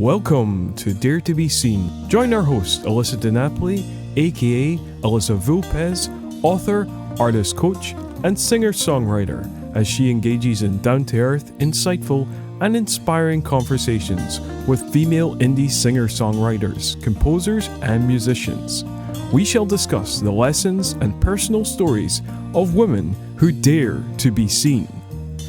Welcome to Dare to be Seen. Join our host, Alyssa DiNapoli, aka Alyssa Vulpez, author, artist coach, and singer-songwriter, as she engages in down-to-earth, insightful, and inspiring conversations with female indie singer-songwriters, composers, and musicians. We shall discuss the lessons and personal stories of women who dare to be seen,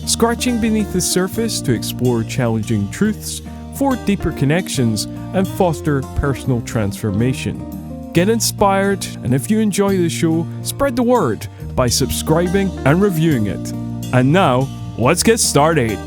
scratching beneath the surface to explore challenging truths, forge deeper connections, and foster personal transformation. Get inspired, and if you enjoy the show, spread the word by subscribing and reviewing it. And now, let's get started.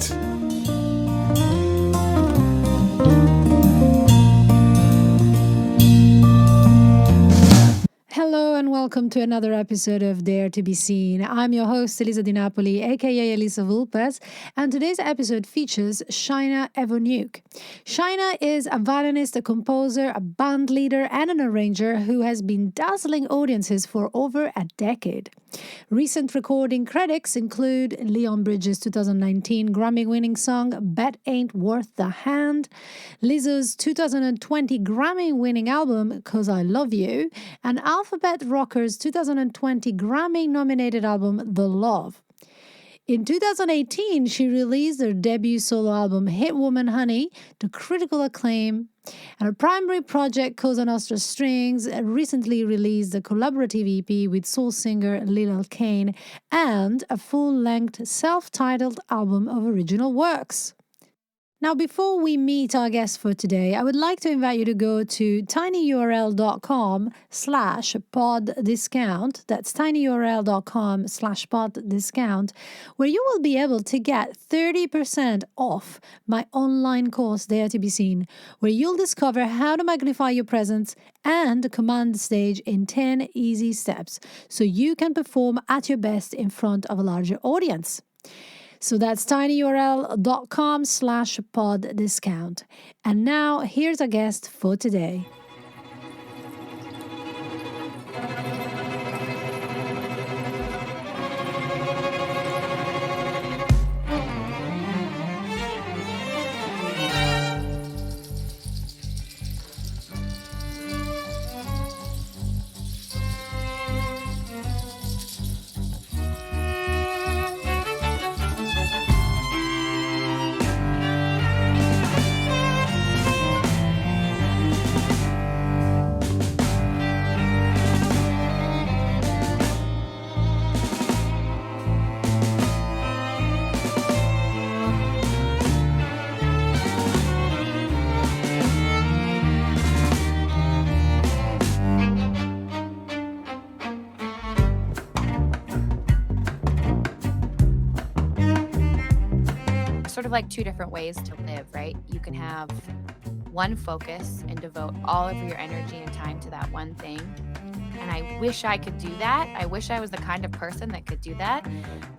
Hello and welcome to another episode of Dare to be Seen. I'm your host, Alyssa DiNapoli, aka Alyssa Vulpez, and today's episode features Shaina Evoniuk. Shaina is a violinist, a composer, a band leader, and an arranger who has been dazzling audiences for over a decade. Recent recording credits include Leon Bridges' 2019 Grammy-winning song Bet Ain't Worth the Hand, Lizzo's 2020 Grammy-winning album 'Cause I Love You, and Alphabet Rocker's 2020 Grammy-nominated album The Love. In 2018, she released her debut solo album Hit Woman Honey to critical acclaim, and her primary project Cosa Nostra Strings recently released a collaborative EP with soul singer Lil Kane and a full-length self-titled album of original works. Now, before we meet our guest for today, I would like to invite you to go to tinyurl.com/poddiscount. That's tinyurl.com/poddiscount, where you will be able to get 30% off my online course, Dare to be Seen, where you'll discover how to magnify your presence and command the stage in 10 easy steps so you can perform at your best in front of a larger audience. So that's tinyurl.com/poddiscount. And now, here's our guest for today. Sort of like two different ways to live, right? You can have one focus and devote all of your energy and time to that one thing. And I wish I could do that. I wish I was the kind of person that could do that.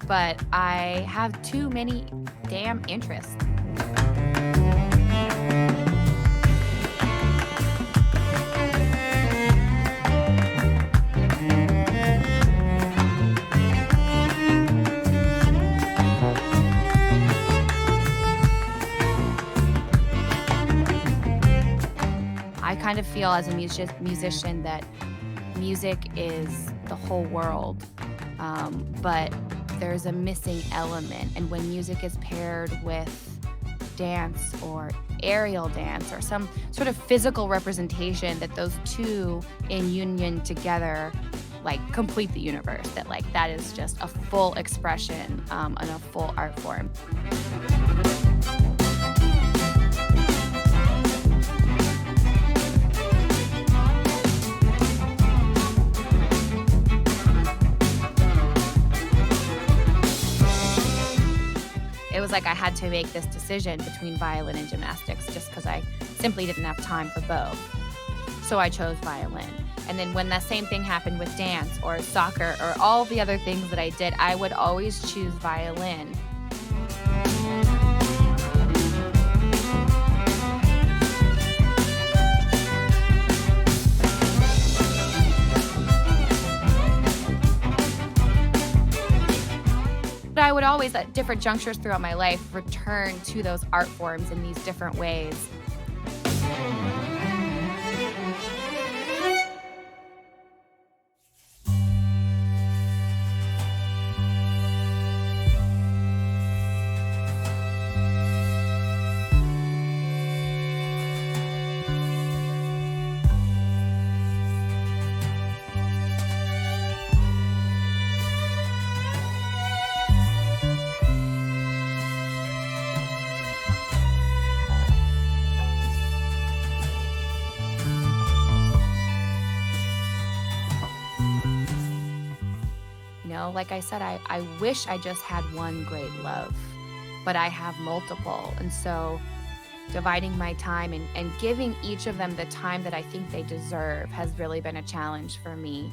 But I have too many damn interests. I kind of feel as a musician that music is the whole world, but there's a missing element. And when music is paired with dance or aerial dance or some sort of physical representation, that those two in union together like complete the universe, that is just a full expression and a full art form. It was like I had to make this decision between violin and gymnastics just because I simply didn't have time for both. So I chose violin. And then when that same thing happened with dance or soccer or all the other things that I did, I would always choose violin. But I would always, at different junctures throughout my life, return to those art forms in these different ways. like I said, I wish I just had one great love, but I have multiple. And so dividing my time and giving each of them the time that I think they deserve has really been a challenge for me.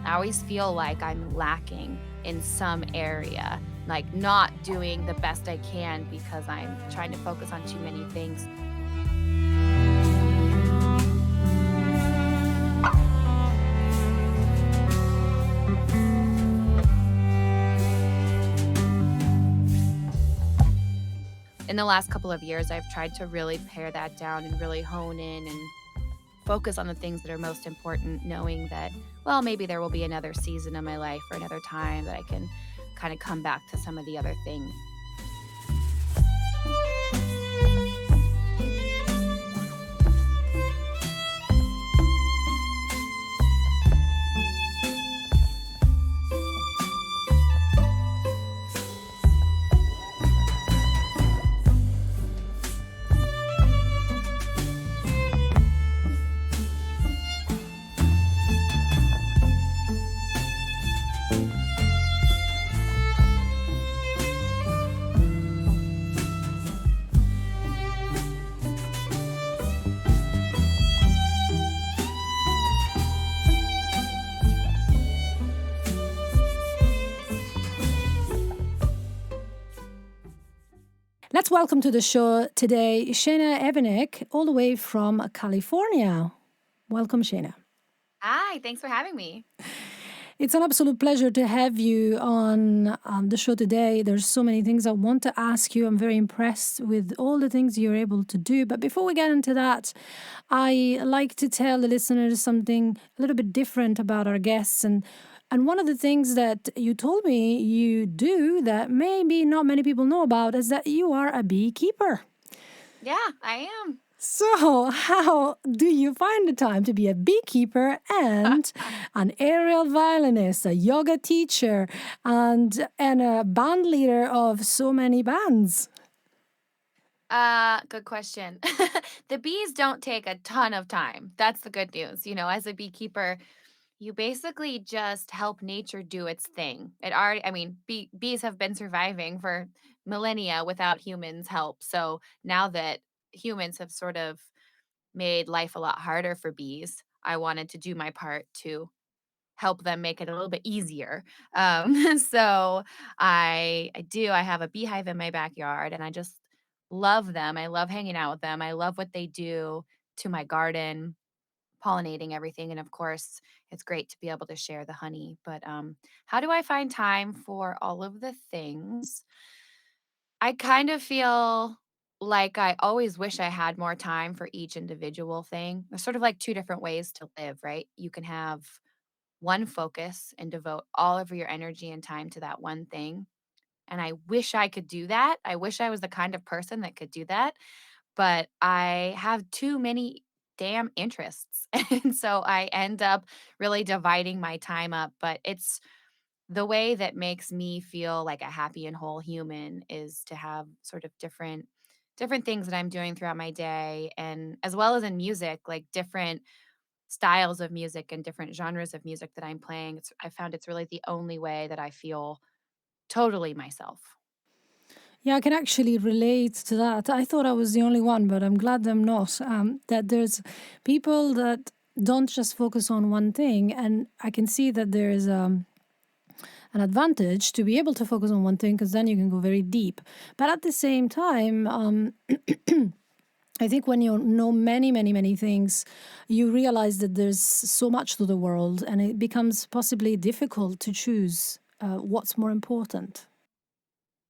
I always feel like I'm lacking in some area, like not doing the best I can because I'm trying to focus on too many things. In the last couple of years, I've tried to really pare that down and really hone in and focus on the things that are most important, knowing that, well, maybe there will be another season of my life or another time that I can kind of come back to some of the other things. Let's welcome to the show today Shaina Evoniuk, all the way from California. Welcome, Shaina. Hi, thanks for having me. It's an absolute pleasure to have you on the show today. There's so many things I want to ask you. I'm very impressed with all the things you're able to do. But before we get into that, I like to tell the listeners something a little bit different about our guests. And one of the things that you told me you do that maybe not many people know about is that you are a beekeeper. Yeah, I am. So, how do you find the time to be a beekeeper and an aerial violinist, a yoga teacher, and a band leader of so many bands? Good question. The bees don't take a ton of time. That's the good news. As a beekeeper, you basically just help nature do its thing. I mean, bees have been surviving for millennia without humans' help. So now that humans have sort of made life a lot harder for bees, I wanted to do my part to help them make it a little bit easier. So I have a beehive in my backyard and I just love them. I love hanging out with them. I love what they do to my garden, pollinating everything. And of course, it's great to be able to share the honey. But how do I find time for all of the things? I kind of feel like I always wish I had more time for each individual thing. There's sort of like two different ways to live, right? You can have one focus and devote all of your energy and time to that one thing. And I wish I could do that. I wish I was the kind of person that could do that, but I have too many damn interests. And so I end up really dividing my time up, but it's the way that makes me feel like a happy and whole human is to have sort of different things that I'm doing throughout my day, and as well as in music, like different styles of music and different genres of music that I'm playing. I found it's really the only way that I feel totally myself. Yeah, I can actually relate to that. I thought I was the only one, but I'm glad I'm not. That there's people that don't just focus on one thing, and I can see that there's an advantage to be able to focus on one thing because then you can go very deep. But at the same time, I think when you know many, many, many things, you realize that there's so much to the world and it becomes possibly difficult to choose what's more important.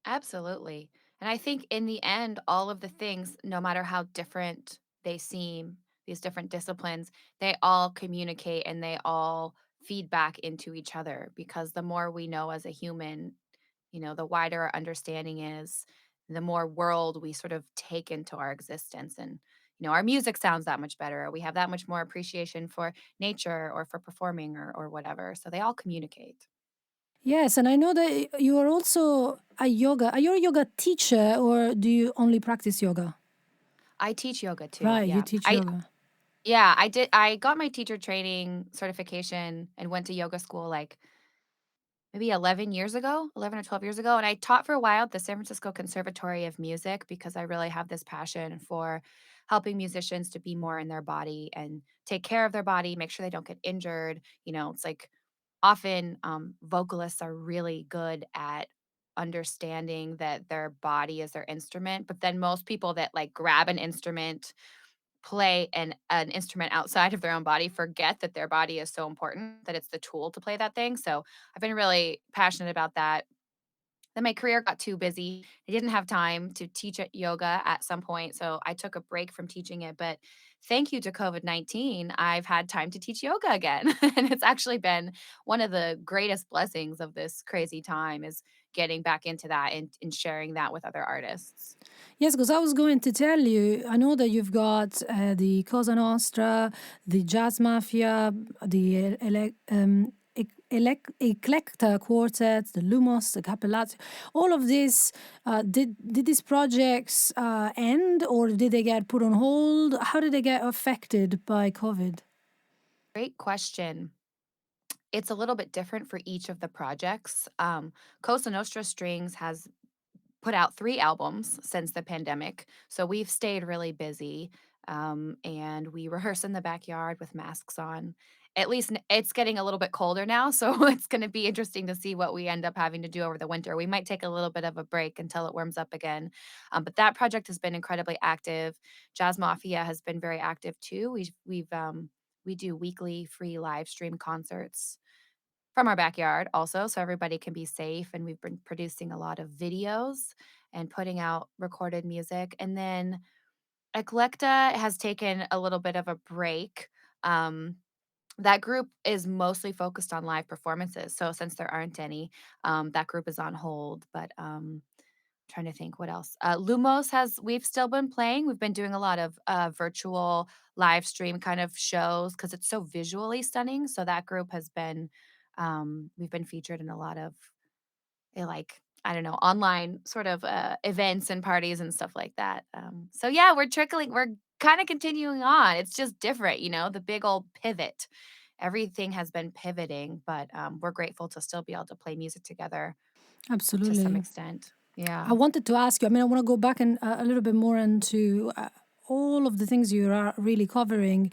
Absolutely. And I think in the end, all of the things, no matter how different they seem, these different disciplines, they all communicate and they all feed back into each other, because the more we know as a human, the wider our understanding is, the more world we sort of take into our existence. And, our music sounds that much better. We have that much more appreciation for nature or for performing or whatever. So they all communicate. Yes, and I know that you are also a yoga. Are you a yoga teacher or do you only practice yoga? I teach yoga too. Right, you Yeah. teach yoga. I did. I got my teacher training certification and went to yoga school like maybe 11 years ago, 11 or 12 years ago. And I taught for a while at the San Francisco Conservatory of Music because I really have this passion for helping musicians to be more in their body and take care of their body, make sure they don't get injured. It's like often vocalists are really good at understanding that their body is their instrument. But then most people that like grab an instrument, play an instrument outside of their own body forget that their body is so important, that it's the tool to play that thing. So I've been really passionate about that. Then my career got too busy. I didn't have time to teach yoga at some point, so I took a break from teaching it. But thank you to COVID-19, I've had time to teach yoga again. And it's actually been one of the greatest blessings of this crazy time is getting back into that and sharing that with other artists. Yes, because I was going to tell you, I know that you've got the Cosa Nostra, the Jazz Mafia, the Eclecta Quartet, the Lumos, the Capellati. All of this, did these projects end or did they get put on hold? How did they get affected by COVID? Great question. It's a little bit different for each of the projects. Cosa Nostra Strings has put out 3 albums since the pandemic, so we've stayed really busy, and we rehearse in the backyard with masks on. At least it's getting a little bit colder now, so it's gonna be interesting to see what we end up having to do over the winter. We might take a little bit of a break until it warms up again, but that project has been incredibly active. Jazz Mafia has been very active too. We do weekly free live stream concerts from our backyard also, so everybody can be safe, and we've been producing a lot of videos and putting out recorded music, and then Eclecta has taken a little bit of a break. Um, that group is mostly focused on live performances, so since there aren't any, that group is on hold, but, trying to think what else. Lumos has we've still been playing. We've been doing a lot of virtual live stream kind of shows because it's so visually stunning. So that group has been we've been featured in a lot of like I don't know online sort of events and parties and stuff like that. So yeah, we're kind of continuing on. It's just different, the big old pivot. Everything has been pivoting, but we're grateful to still be able to play music together to some Absolutely. extent. Yeah. I wanted to ask you, I mean, I want to go back and a little bit more into all of the things you are really covering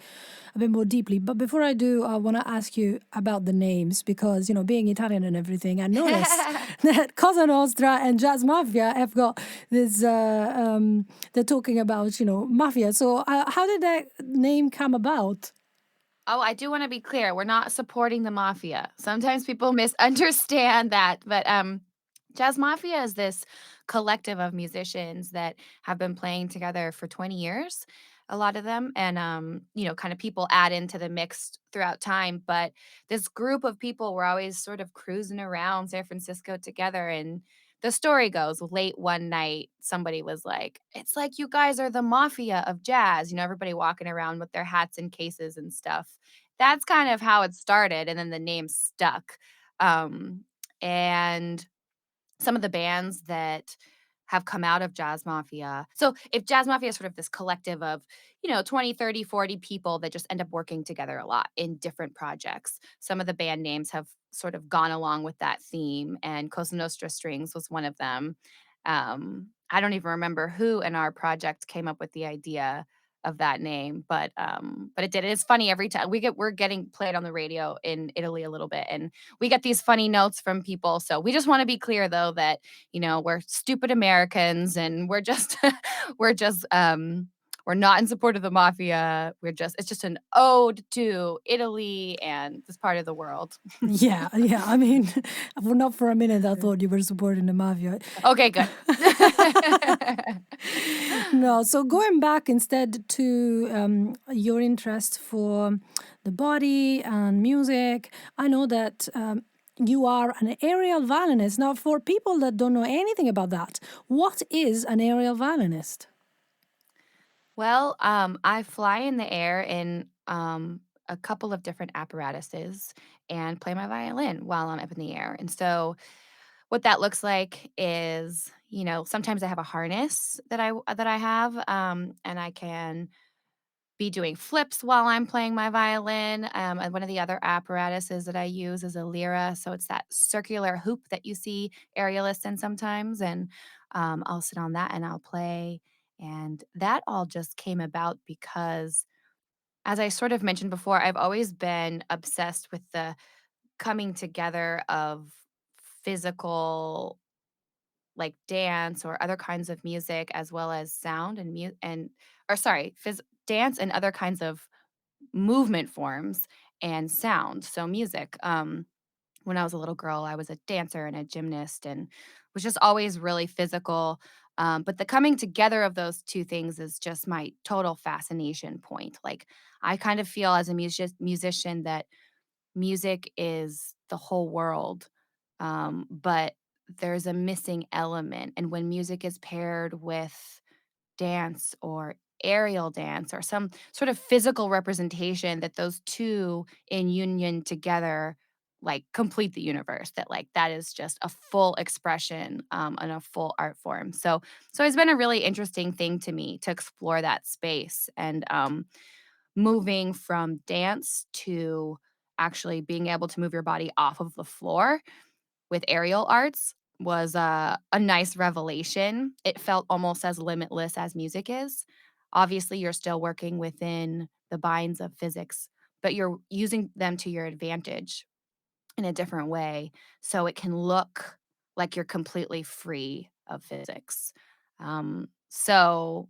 a bit more deeply. But before I do, I want to ask you about the names because, being Italian and everything, I noticed that Cosa Nostra and Jazz Mafia have got this, they're talking about, mafia. So how did that name come about? Oh, I do wanna be clear, we're not supporting the mafia. Sometimes people misunderstand that, but, Jazz Mafia is this collective of musicians that have been playing together for 20 years, a lot of them, and, kind of people add into the mix throughout time, but this group of people were always sort of cruising around San Francisco together, and the story goes, late one night, somebody was like, "It's like you guys are the mafia of jazz," everybody walking around with their hats and cases and stuff. That's kind of how it started, and then the name stuck. And some of the bands that have come out of Jazz Mafia. So if Jazz Mafia is sort of this collective of, 20, 30, 40 people that just end up working together a lot in different projects. Some of the band names have sort of gone along with that theme, and Cosa Nostra Strings was one of them. I don't even remember who in our project came up with the idea of that name, but it did. And it's funny every time we're getting played on the radio in Italy a little bit, and we get these funny notes from people. So we just want to be clear though that, we're stupid Americans and we're just we're just we're not in support of the mafia. It's just an ode to Italy and this part of the world. Yeah. I mean, not for a minute I thought you were supporting the mafia. Okay, good. No, so going back instead to your interest for the body and music, I know that you are an aerial violinist. Now, for people that don't know anything about that, what is an aerial violinist? Well, I fly in the air a couple of different apparatuses and play my violin while I'm up in the air. And so what that looks like is, sometimes I have a harness that I have, and I can be doing flips while I'm playing my violin. And one of the other apparatuses that I use is a lira. So it's that circular hoop that you see aerialists in sometimes. And I'll sit on that and I'll play. And that all just came about because, as I sort of mentioned before, I've always been obsessed with the coming together of physical, like dance or other kinds of music, as well as sound and dance and other kinds of movement forms and sound, so music. When I was a little girl, I was a dancer and a gymnast and was just always really physical. But the coming together of those two things is just my total fascination point. Like, I kind of feel as a musician that music is the whole world, but there's a missing element. And when music is paired with dance or aerial dance or some sort of physical representation, that those two in union together like complete the universe, that is just a full expression, and a full art form. So it's been a really interesting thing to me to explore that space. And moving from dance to actually being able to move your body off of the floor with aerial arts was a nice revelation. It felt almost as limitless as music is. Obviously, you're still working within the binds of physics, but you're using them to your advantage in a different way, so it can look like you're completely free of physics. So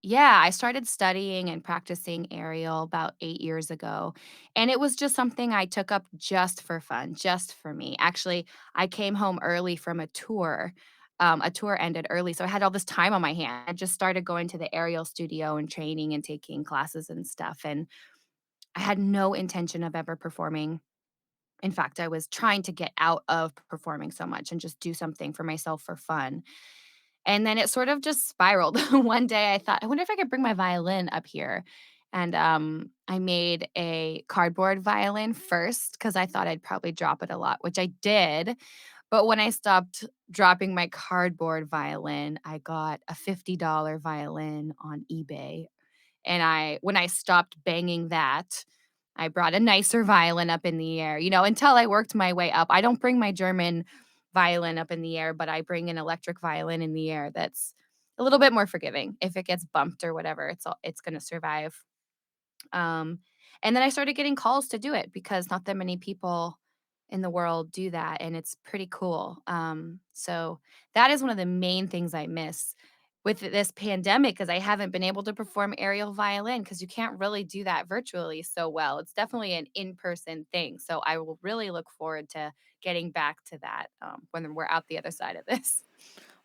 yeah, I started studying and practicing aerial about 8 years ago, and it was just something I took up just for fun, just for me. Actually, I came home early from a tour. A tour ended early, so I had all this time on my hand. I just started going to the aerial studio and training and taking classes and stuff, and I had no intention of ever performing. In fact, I was trying to get out of performing so much and just do something for myself for fun. And then it sort of just spiraled. One day I thought, "I wonder if I could bring my violin up here." And, I made a cardboard violin first because I thought I'd probably drop it a lot, which I did. But when I stopped dropping my cardboard violin, I got a $50 violin on eBay. And when I stopped banging that, I brought a nicer violin up in the air, until I worked my way up. I don't bring my German violin up in the air, but I bring an electric violin in the air that's a little bit more forgiving. If it gets bumped or whatever, it's gonna survive. Um, and then I started getting calls to do it because not that many people in the world do that, and it's pretty cool. So that is one of the main things I miss with this pandemic, because I haven't been able to perform aerial violin because you can't really do that virtually so well. It's definitely an in-person thing. So I will really look forward to getting back to that, when we're out the other side of this.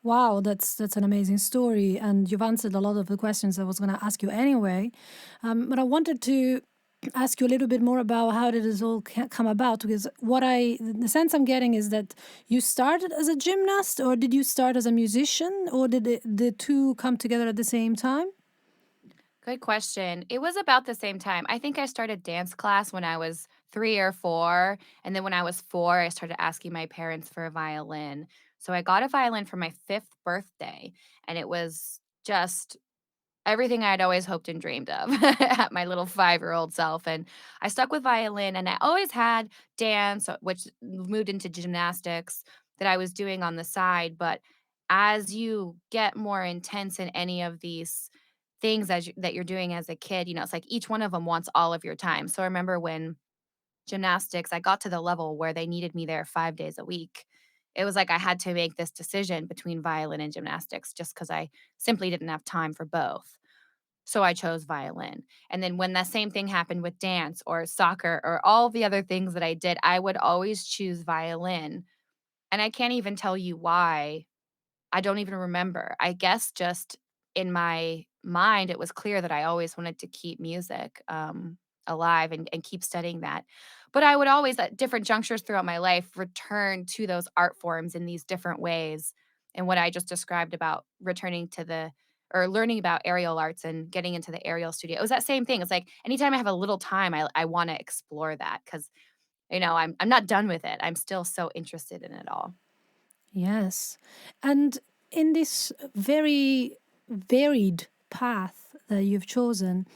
Wow, that's an amazing story, and you've answered a lot of the questions I was going to ask you anyway. But I wanted to ask you a little bit more about how did this all come about? Because the sense I'm getting is that you started as a gymnast, or did you start as a musician, or did the two come together at the same time? Good question. It was about the same time. I think I started dance class when I was 3 or 4, and then when I was 4, I started asking my parents for a violin. So I got a violin for my 5th birthday, and it was just everything I'd always hoped and dreamed of at my little 5-year-old self. And I stuck with violin, and I always had dance, which moved into gymnastics that I was doing on the side. But as you get more intense in any of these things that you're doing as a kid, it's like each one of them wants all of your time. So I remember when gymnastics, I got to the level where they needed me there 5 days a week. It was like I had to make this decision between violin and gymnastics just because I simply didn't have time for both. So I chose violin. And then when the same thing happened with dance or soccer or all the other things that I did, I would always choose violin. And I can't even tell you why. I don't even remember. I guess just in my mind, it was clear that I always wanted to keep music, alive and keep studying that. But I would always, at different junctures throughout my life, return to those art forms in these different ways. And what I just described about returning to the or learning about aerial arts and getting into the aerial studio. It was that same thing. It's like anytime I have a little time, I want to explore that because I'm not done with it. I'm still so interested in it all. Yes. And in this very varied path that you've chosen,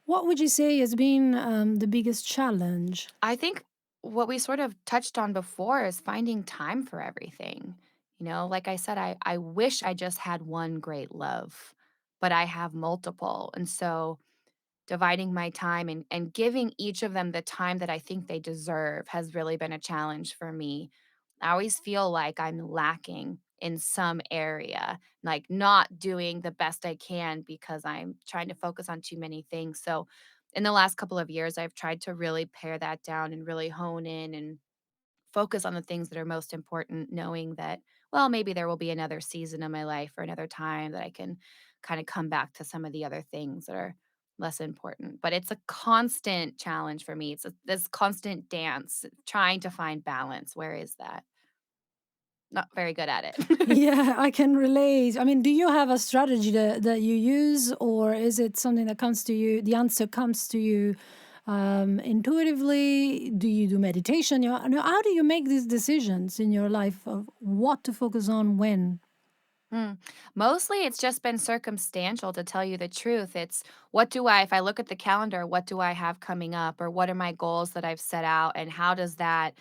what would you say has been the biggest challenge? I think what we sort of touched on before is finding time for everything. Like I said, I wish I just had one great love, but I have multiple. And so dividing my time and giving each of them the time that I think they deserve has really been a challenge for me. I always feel like I'm lacking in some area, like not doing the best I can because I'm trying to focus on too many things. So, in the last couple of years, I've tried to really pare that down and really hone in and focus on the things that are most important, knowing that, well, maybe there will be another season of my life or another time that I can kind of come back to some of the other things that are less important. But it's a constant challenge for me. This constant dance, trying to find balance. Where is that? Not very good at it. Yeah, I can relate. I mean, do you have a strategy that you use, or is it something that comes to you? The answer comes to you intuitively. Do you do meditation? How do you make these decisions in your life of what to focus on when? Mm. Mostly it's just been circumstantial to tell you the truth. It's if I look at the calendar, what do I have coming up, or what are my goals that I've set out, and how does that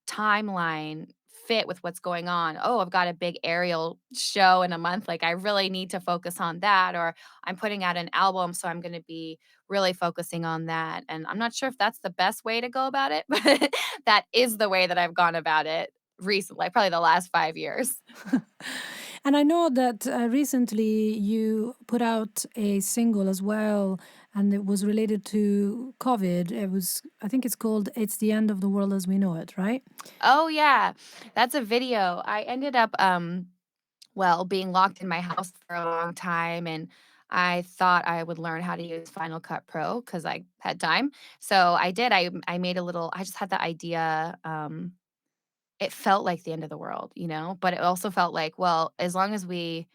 timeline fit with what's going on? Oh, I've got a big aerial show in a month. Like, I really need to focus on that. Or I'm putting out an album, so I'm going to be really focusing on that. And I'm not sure if that's the best way to go about it, but that is the way that I've gone about it recently, probably the last 5 years. And I know that recently you put out a single as well, and it was related to COVID. I think it's called It's the End of the World as We Know It, right? Oh, yeah. That's a video. I ended up, well, being locked in my house for a long time, and I thought I would learn how to use Final Cut Pro because I had time. So I did. I made a little I just had the idea, it felt like the end of the world, but it also felt like, well, as long as we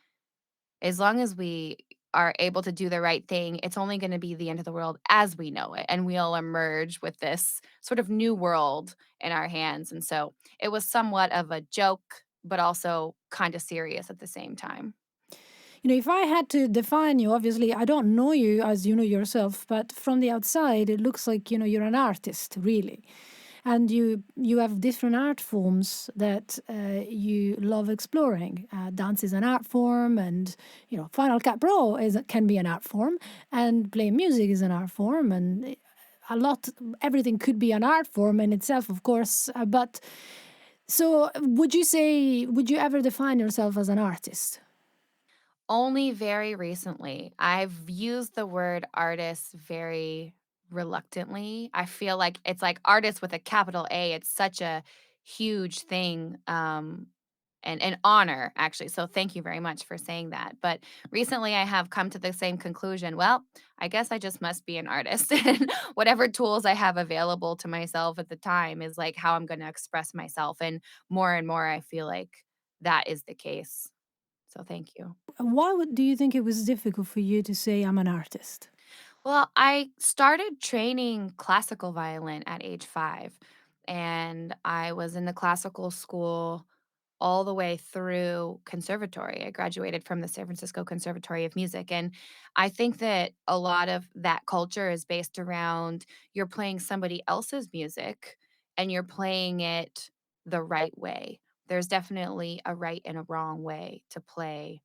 are able to do the right thing, it's only gonna be the end of the world as we know it, and we'll emerge with this sort of new world in our hands, and so it was somewhat of a joke, but also kinda serious at the same time. If I had to define you, obviously, I don't know you as you know yourself, but from the outside, it looks like, you're an artist, really. And you have different art forms that you love exploring. Dance is an art form, and Final Cut Pro can be an art form, and playing music is an art form, and everything could be an art form in itself, of course. But so, would you ever define yourself as an artist? Only very recently. I've used the word artist very reluctantly. I feel like it's like artist with a capital A. It's such a huge thing, and an honor, actually. So thank you very much for saying that. But recently I have come to the same conclusion. Well, I guess I just must be an artist. And whatever tools I have available to myself at the time is like how I'm going to express myself. And more, I feel like that is the case. So thank you. Do you think it was difficult for you to say I'm an artist? Well, I started training classical violin at age 5, and I was in the classical school all the way through conservatory. I graduated from the San Francisco Conservatory of Music, and I think that a lot of that culture is based around you're playing somebody else's music and you're playing it the right way. There's definitely a right and a wrong way to play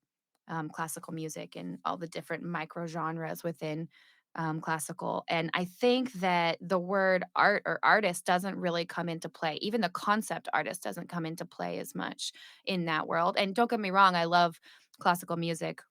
classical music and all the different micro genres within classical. And I think that the word art or artist doesn't really come into play. Even the concept artist doesn't come into play as much in that world. And don't get me wrong, I love classical music.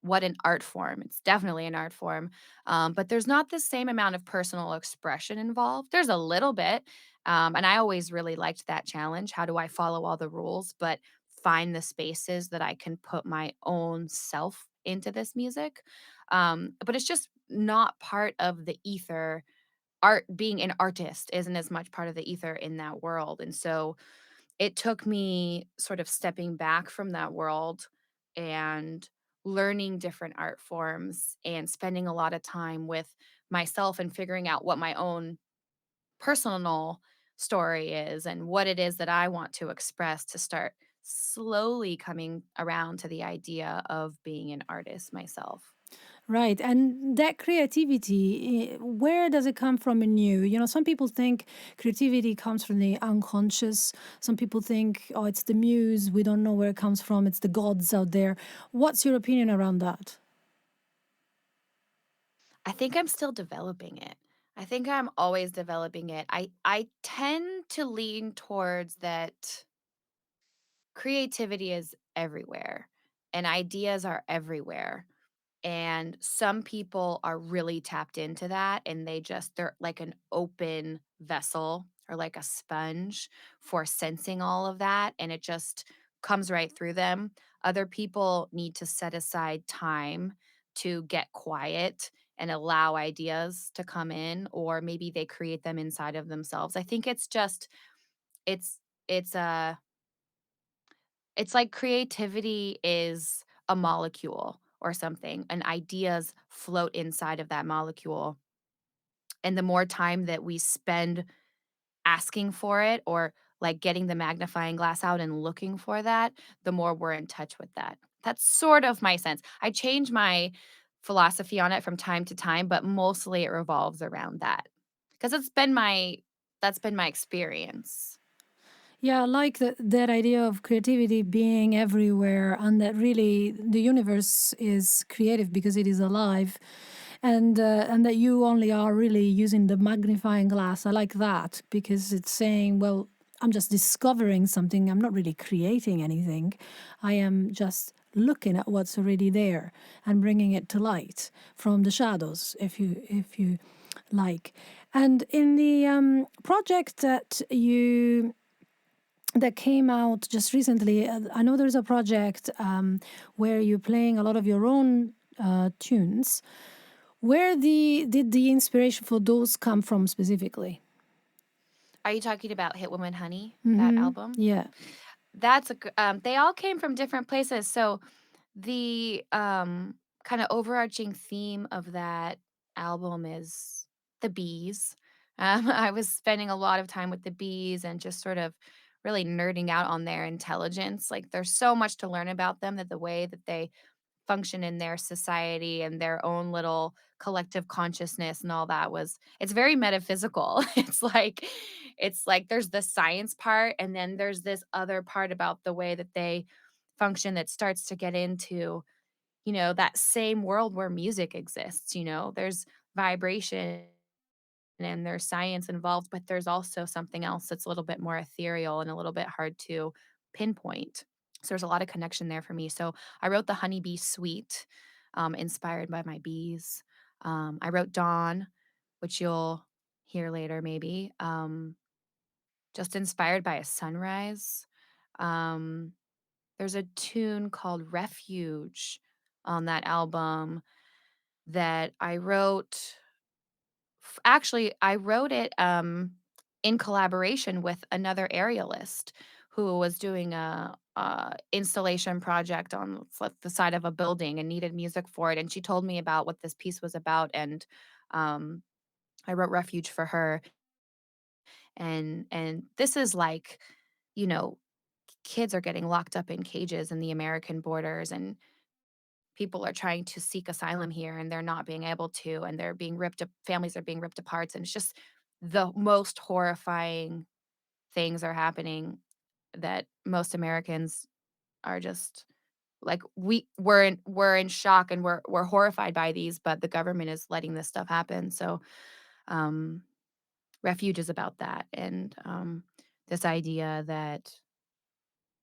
What an art form. It's definitely an art form. But there's not the same amount of personal expression involved. There's a little bit. And I always really liked that challenge. How do I follow all the rules, but find the spaces that I can put my own self into this music? But it's just not part of the ether. Art being an artist isn't as much part of the ether in that world. And so it took me sort of stepping back from that world and learning different art forms and spending a lot of time with myself and figuring out what my own personal story is and what it is that I want to express to start slowly coming around to the idea of being an artist myself. Right. And that creativity, where does it come from in you? You know, some people think creativity comes from the unconscious. Some people think, oh, it's the muse. We don't know where it comes from. It's the gods out there. What's your opinion around that? I think I'm still developing it. I think I'm always developing it. I tend to lean towards that creativity is everywhere and ideas are everywhere. And some people are really tapped into that and they're like an open vessel or like a sponge for sensing all of that and it just comes right through them. Other people need to set aside time to get quiet and allow ideas to come in, or maybe they create them inside of themselves. I think it's it's a it's like creativity is a molecule or something, and ideas float inside of that molecule. And the more time that we spend asking for it or like getting the magnifying glass out and looking for that, the more we're in touch with that. That's sort of my sense. I change my philosophy on it from time to time, but mostly it revolves around that because that's been my experience. Yeah, I like that idea of creativity being everywhere and that really the universe is creative because it is alive and that you only are really using the magnifying glass. I like that because it's saying, well, I'm just discovering something. I'm not really creating anything. I am just looking at what's already there and bringing it to light from the shadows, if you like. And in the project that came out just recently. I know there's a project where you're playing a lot of your own tunes. Where did the inspiration for those come from specifically? Are you talking about Hit Woman Honey, that album? Yeah. They all came from different places. So the kind of overarching theme of that album is the bees. I was spending a lot of time with the bees and just sort of really nerding out on their intelligence. Like there's so much to learn about them, that the way that they function in their society and their own little collective consciousness and all that was it's very metaphysical. It's like there's the science part and then there's this other part about the way that they function that starts to get into, that same world where music exists. There's vibration and there's science involved, but there's also something else that's a little bit more ethereal and a little bit hard to pinpoint. So there's a lot of connection there for me. So I wrote the Honeybee Suite, inspired by my bees. I wrote Dawn, which you'll hear later maybe, just inspired by a sunrise. Um, there's a tune called Refuge on that album that I wrote. Actually, I wrote it in collaboration with another aerialist who was doing a installation project on the side of a building and needed music for it. And she told me about what this piece was about, and um, I wrote Refuge for her. And this is like, you know, kids are getting locked up in cages in the American borders, and people are trying to seek asylum here and they're not being able to, and they're being ripped up, families are being ripped apart, and it's just the most horrifying things are happening that most Americans are just like we're in shock and we're horrified by these, but the government is letting this stuff happen. So um Refuge is about that, and this idea that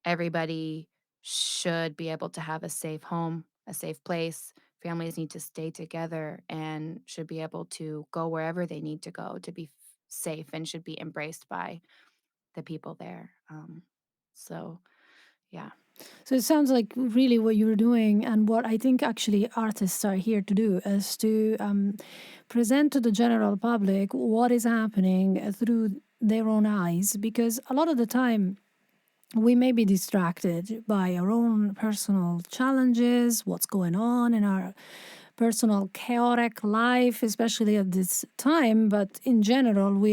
everybody should be able to have a safe home, a safe place. Families need to stay together and should be able to go wherever they need to go to be safe, and should be embraced by the people there. So, yeah. So it sounds like really what you're doing, and what I think actually artists are here to do is to present to the general public what is happening through their own eyes. Because a lot of the time, we may be distracted by our own personal challenges, what's going on in our personal chaotic life, especially at this time. But in general,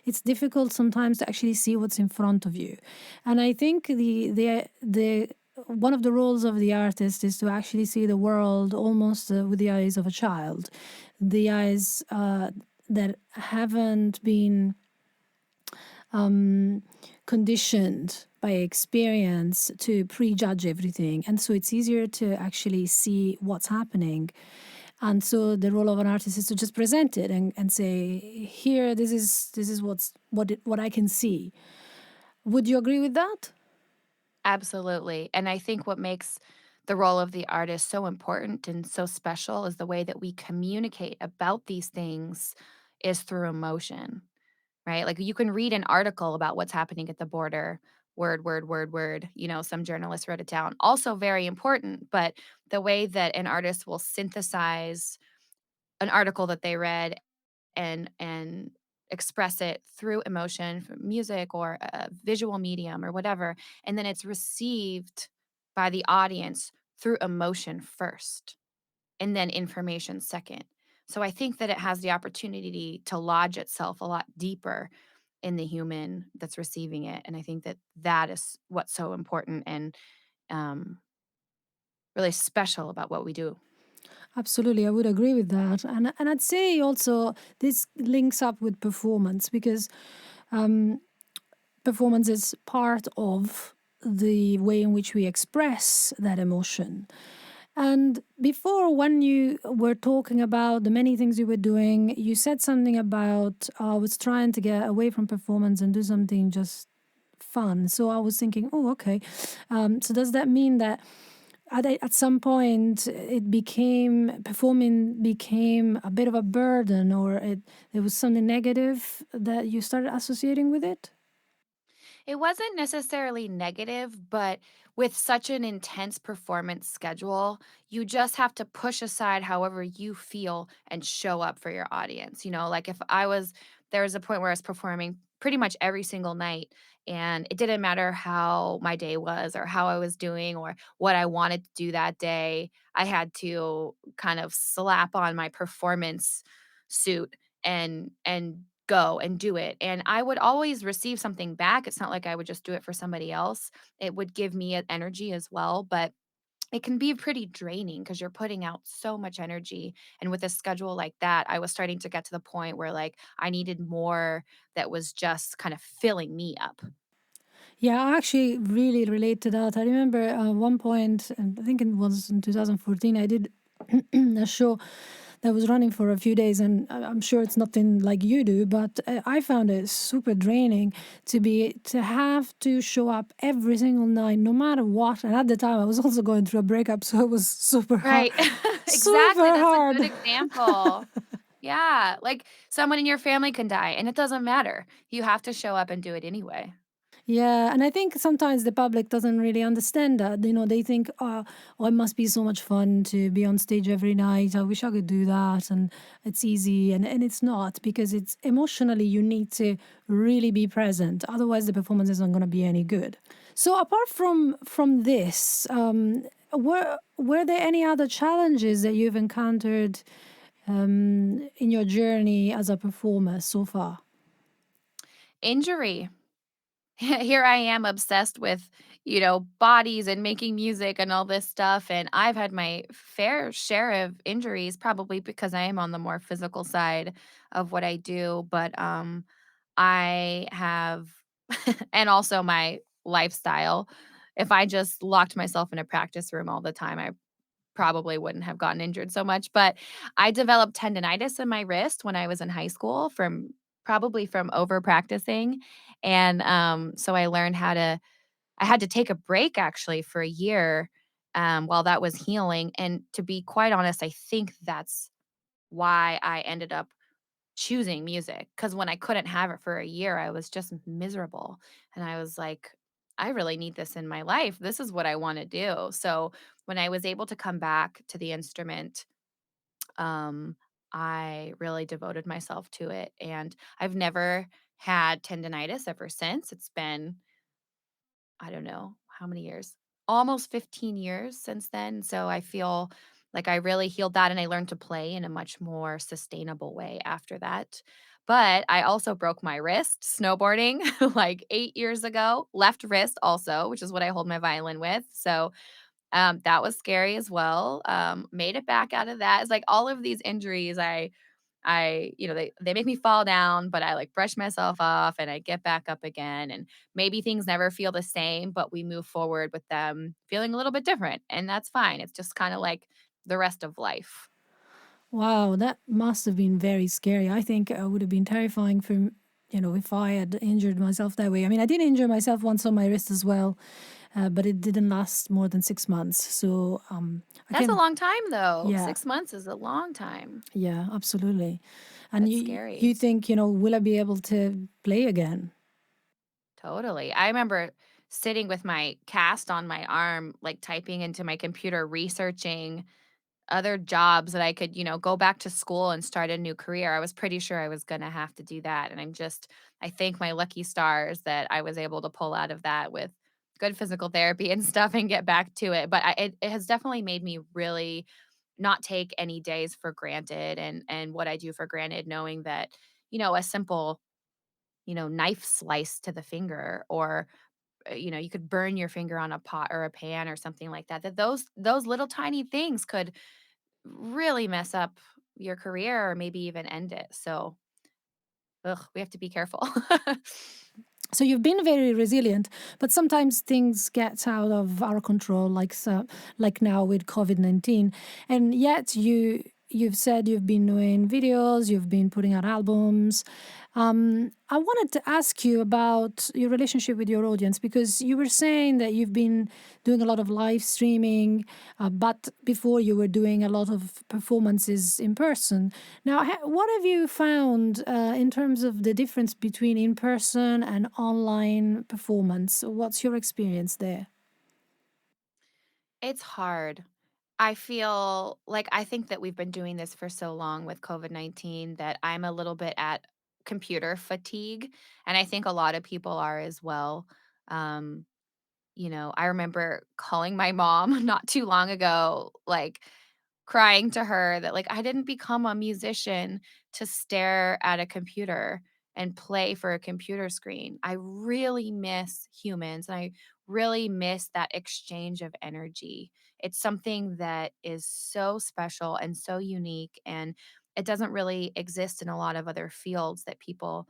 it's difficult sometimes to actually see what's in front of you. And I think the one of the roles of the artist is to actually see the world almost with the eyes of a child, the eyes that haven't been conditioned by experience to prejudge everything. And so it's easier to actually see what's happening. And so the role of an artist is to just present it and say, here, this is what I can see. Would you agree with that? Absolutely. And I think what makes the role of the artist so important and so special is the way that we communicate about these things is through emotion, right? Like you can read an article about what's happening at the border, word, word, word, word. Some journalist wrote it down. Also very important, but the way that an artist will synthesize an article that they read and express it through emotion, from music or a visual medium or whatever, and then it's received by the audience through emotion first, and then information second. So I think that it has the opportunity to lodge itself a lot deeper in the human that's receiving it, and I think that that is what's so important and, um, really special about what we do. Absolutely, I would agree with that. And I'd say also this links up with performance because performance is part of the way in which we express that emotion. And before, when you were talking about the many things you were doing, you said something about I was trying to get away from performance and do something just fun. So I was thinking, oh, okay. So does that mean that at some point performing became a bit of a burden, or there was something negative that you started associating with it? It wasn't necessarily negative, but with such an intense performance schedule, you just have to push aside however you feel and show up for your audience. Like if there was a point where I was performing pretty much every single night, and it didn't matter how my day was or how I was doing or what I wanted to do that day. I had to kind of slap on my performance suit and go and do it, and I would always receive something back. It's not like I would just do it for somebody else. It would give me energy as well, but it can be pretty draining because 'cause you're putting out so much energy, and with a schedule like that, I was starting to get to the point where, like, I needed more that was just kind of filling me up. Yeah, I actually really relate to that. I remember one point, and I think it was in 2014, I did a show that was running for a few days, and I'm sure it's nothing like you do, but I found it super draining to have to show up every single night, no matter what. And at the time, I was also going through a breakup, so it was super hard, Right. Exactly, super that's a good hard. example. Yeah, like, someone in your family can die, and it doesn't matter. You have to show up and do it anyway. Yeah, and I think sometimes the public doesn't really understand that. They think, oh, it must be so much fun to be on stage every night. I wish I could do that, and it's easy, and it's not, because it's emotionally you need to really be present. Otherwise, the performance isn't going to be any good. So, apart from this, were there any other challenges that you've encountered in your journey as a performer so far? Injury. Here I am obsessed with, bodies and making music and all this stuff, and I've had my fair share of injuries probably because I am on the more physical side of what I do, but, I have and also my lifestyle. If I just locked myself in a practice room all the time, I probably wouldn't have gotten injured so much, but I developed tendinitis in my wrist when I was in high school from over practicing, and, so I had to take a break actually for a year, while that was healing, and to be quite honest, I think that's why I ended up choosing music. Because when I couldn't have it for a year, I was just miserable, and I was like, "I really need this in my life. This is what I wanna do." So, when I was able to come back to the instrument, um, I really devoted myself to it, and I've never had tendinitis ever since. It's been I don't know how many years, almost 15 years since then. So I feel like I really healed that and I learned to play in a much more sustainable way after that. But I also broke my wrist snowboarding like 8 years ago, left wrist also, which is what I hold my violin with. So that was scary as well. Made it back out of that. It's like all of these injuries they make me fall down, but I like brush myself off and I get back up again. And maybe things never feel the same, but we move forward with them feeling a little bit different. And that's fine. It's just kind of like the rest of life. Wow, that must have been very scary. I think it would have been terrifying if I had injured myself that way. I mean, I did injure myself once on my wrist as well, but it didn't last more than 6 months. So I That's a can, long time though. yeah, 6 months is a long time. yeah, absolutely. And That's you scary. think, will I be able to play again? Totally. I remember sitting with my cast on my arm, like typing into my computer, researching other jobs that I could, go back to school and start a new career. I was pretty sure I was gonna have to do that, and I thank my lucky stars that I was able to pull out of that with good physical therapy and stuff and get back to it. But it has definitely made me really not take any days for granted and what I do for granted, knowing that, a simple, knife slice to the finger or you could burn your finger on a pot or a pan or something like that, that those little tiny things could really mess up your career or maybe even end it. So, ugh, we have to be careful. So you've been very resilient, but sometimes things get out of our control, like now with COVID-19. And yet you've said you've been doing videos, you've been putting out albums. I wanted to ask you about your relationship with your audience because you were saying that you've been doing a lot of live streaming, but before you were doing a lot of performances in person. Now, what have you found in terms of the difference between in person and online performance? What's your experience there? It's hard. I think that we've been doing this for so long with COVID-19 that I'm a little bit at computer fatigue, and I think a lot of people are as well. Um, I remember calling my mom not too long ago, like crying to her that, like, I didn't become a musician to stare at a computer and play for a computer screen. I really miss humans, and I really miss that exchange of energy. It's something that is so special and so unique, and it doesn't really exist in a lot of other fields that people,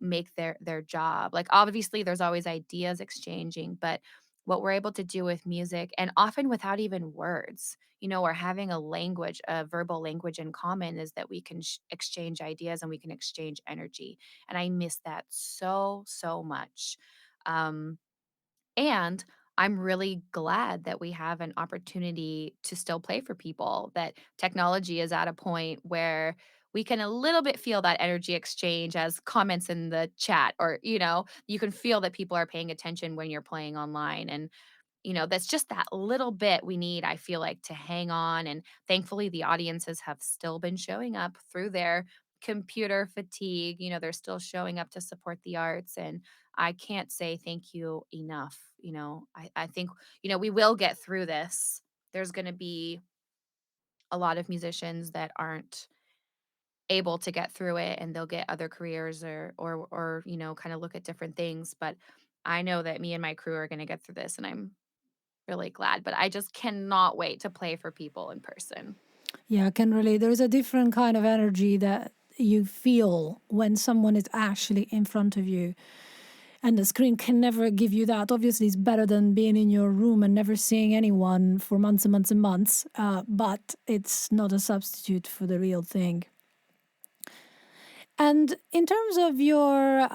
make their job. Like, obviously, there's always ideas exchanging, but what we're able to do with music and often without even words, or having a language, a verbal language in common is that we can exchange ideas and we can exchange energy. And I miss that so, so much. Um, and I'm really glad that we have an opportunity to still play for people, that technology is at a point where we can a little bit feel that energy exchange as comments in the chat, or, you can feel that people are paying attention when you're playing online. And that's just that little bit we need, I feel like, to hang on. And thankfully, the audiences have still been showing up through their computer fatigue. They're still showing up to support the arts. And I can't say thank you enough. I think, we will get through this. There's going to be a lot of musicians that aren't able to get through it and they'll get other careers or kind of look at different things. But I know that me and my crew are going to get through this and I'm really glad, but I just cannot wait to play for people in person. Yeah, I can relate. There is a different kind of energy that you feel when someone is actually in front of you. And the screen can never give you that. Obviously, it's better than being in your room and never seeing anyone for months and months and months. But it's not a substitute for the real thing. And in terms of your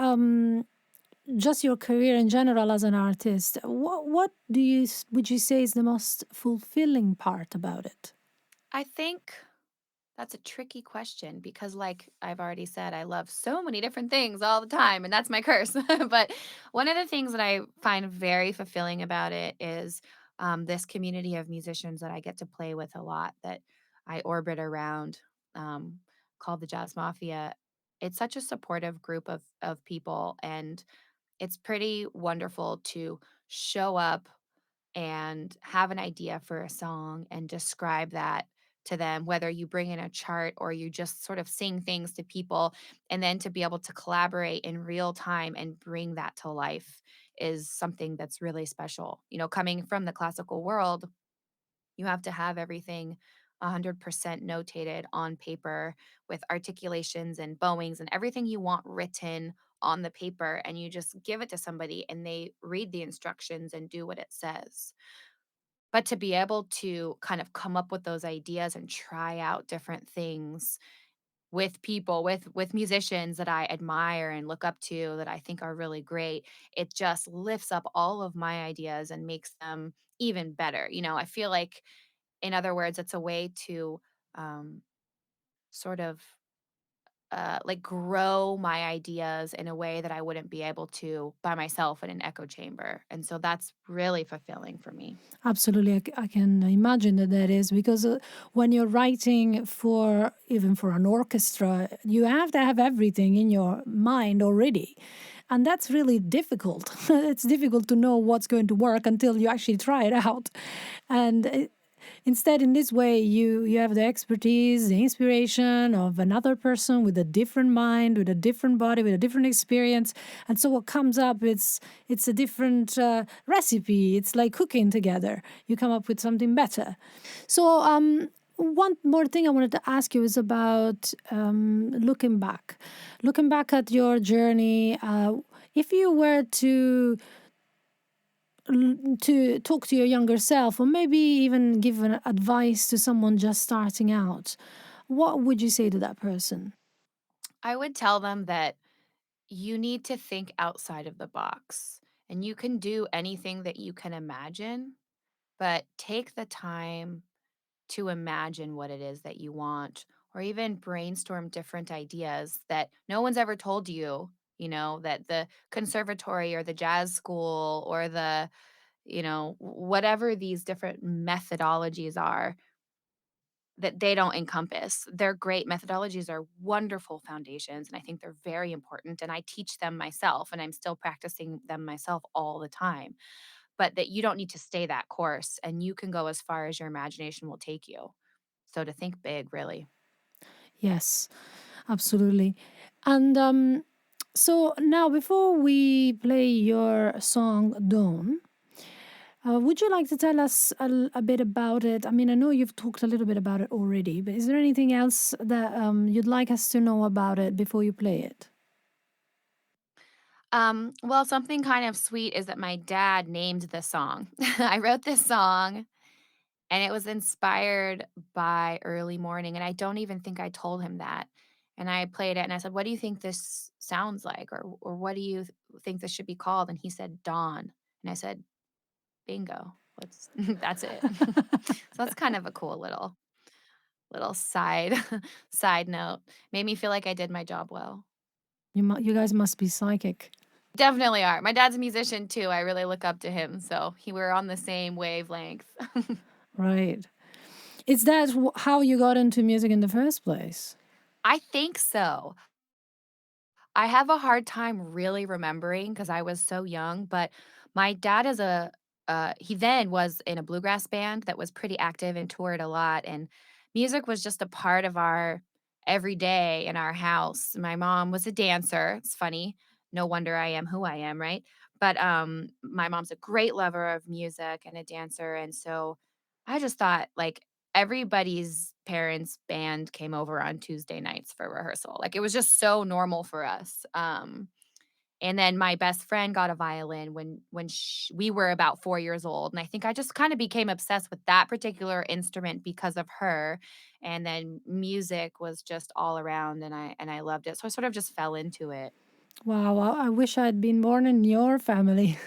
just your career in general as an artist, what would you say is the most fulfilling part about it? I think that's a tricky question because, like I've already said, I love so many different things all the time, and that's my curse. But one of the things that I find very fulfilling about it is this community of musicians that I get to play with a lot, that I orbit around, um, called the Jazz Mafia. It's such a supportive group of people, and it's pretty wonderful to show up and have an idea for a song and describe that to them, whether you bring in a chart or you just sort of sing things to people, and then to be able to collaborate in real time and bring that to life is something that's really special. Coming from the classical world, you have to have everything 100% notated on paper with articulations and bowings and everything you want written on the paper. And you just give it to somebody and they read the instructions and do what it says. But to be able to kind of come up with those ideas and try out different things with people, with musicians that I admire and look up to that I think are really great, it just lifts up all of my ideas and makes them even better. I feel like, in other words, it's a way to um, sort of like grow my ideas in a way that I wouldn't be able to by myself in an echo chamber. And so that's really fulfilling for me. Absolutely, I can imagine that is because when you're writing for even for an orchestra, you have to have everything in your mind already. And that's really difficult. It's difficult to know what's going to work until you actually try it out. And instead, in this way, you have the expertise, the inspiration of another person with a different mind, with a different body, with a different experience, and so what comes up, it's a different recipe. It's like cooking together. You come up with something better. So, one more thing I wanted to ask you is about looking back at your journey. If you were to talk to your younger self, or maybe even give an advice to someone just starting out, what would you say to that person? I would tell them that you need to think outside of the box, and you can do anything that you can imagine, but take the time to imagine what it is that you want, or even brainstorm different ideas that no one's ever told you, that the conservatory or the jazz school or the, whatever these different methodologies are, that they don't encompass. They're great. Methodologies are wonderful foundations, and I think they're very important, and I teach them myself, and I'm still practicing them myself all the time. But that you don't need to stay that course, and you can go as far as your imagination will take you. So to think big, really. Yes, absolutely. And so now, before we play your song Dawn, would you like to tell us a bit about it? I mean, I know you've talked a little bit about it already, but is there anything else that you'd like us to know about it before you play it? Well, something kind of sweet is that my dad named the song. I wrote this song and it was inspired by early morning. And I don't even think I told him that. And I played it and I said, "What do you think this sounds like? Or what do you think this should be called?" And he said, "Dawn." And I said, "Bingo. Let's that's it." So that's kind of a cool little side side note. Made me feel like I did my job well. You guys must be psychic. Definitely are. My dad's a musician too. I really look up to him. So we're on the same wavelength. Right. Is that how you got into music in the first place? I think so. I have a hard time really remembering because I was so young, but my dad is he then was in a bluegrass band that was pretty active and toured a lot, and music was just a part of our everyday in our house. My mom was a dancer. It's funny. No wonder I am who I am, right? But my mom's a great lover of music and a dancer, and so I just thought like everybody's parents' band came over on Tuesday nights for rehearsal. Like, it was just so normal for us. And then my best friend got a violin when we were about 4 years old, and I think I just kinda became obsessed with that particular instrument because of her, and then music was just all around, and I loved it, so I sort of just fell into it. Wow, I wish I'd been born in your family.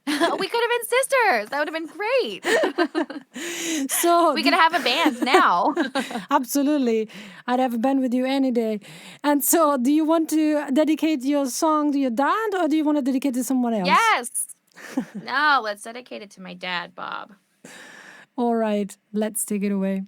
We could have been sisters, that would have been great. So, We could have a band now. absolutely, I'd have a band with you any day. And so, do you want to dedicate your song to your dad, or do you want to dedicate it to someone else? Yes! No, let's dedicate it to my dad, Bob. All right, let's take it away.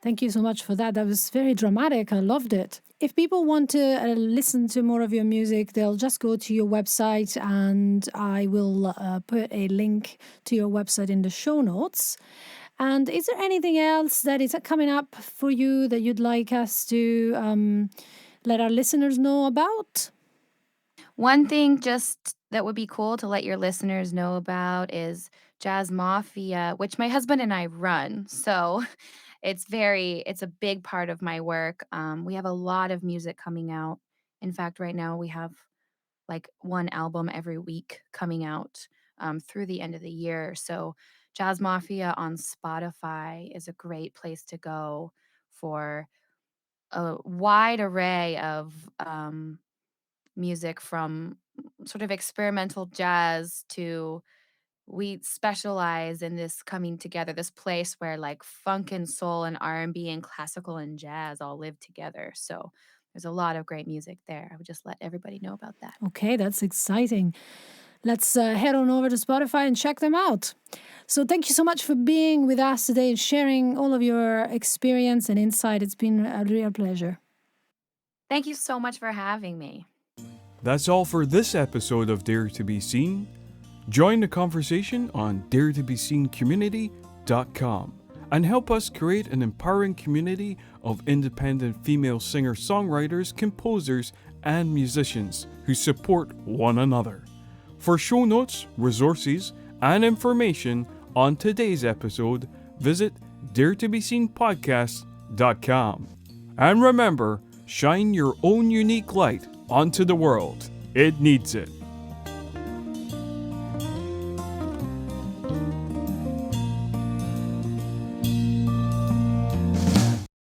Thank you so much for that. That was very dramatic. I loved it. If people want to listen to more of your music, they'll just go to your website, and I will put a link to your website in the show notes. And is there anything else that is coming up for you that you'd like us to let our listeners know about? One thing just that would be cool to let your listeners know about is Jazz Mafia, which my husband and I run. So it's a big part of my work. We have a lot of music coming out. In fact, right now we have like one album every week coming out through the end of the year. So Jazz Mafia on Spotify is a great place to go for a wide array of music, from sort of experimental jazz to, we specialize in this coming together, this place where like funk and soul and R&B and classical and jazz all live together. So there's a lot of great music there. I would just let everybody know about that. Okay, that's exciting. Let's head on over to Spotify and check them out. So thank you so much for being with us today and sharing all of your experience and insight. It's been a real pleasure. Thank you so much for having me. That's all for this episode of Dare to Be Seen. Join the conversation on daretobeseencommunity.com and help us create an empowering community of independent female singer-songwriters, composers, and musicians who support one another. For show notes, resources, and information on today's episode, visit daretobeseenpodcast.com. And remember, shine your own unique light onto the world. It needs it.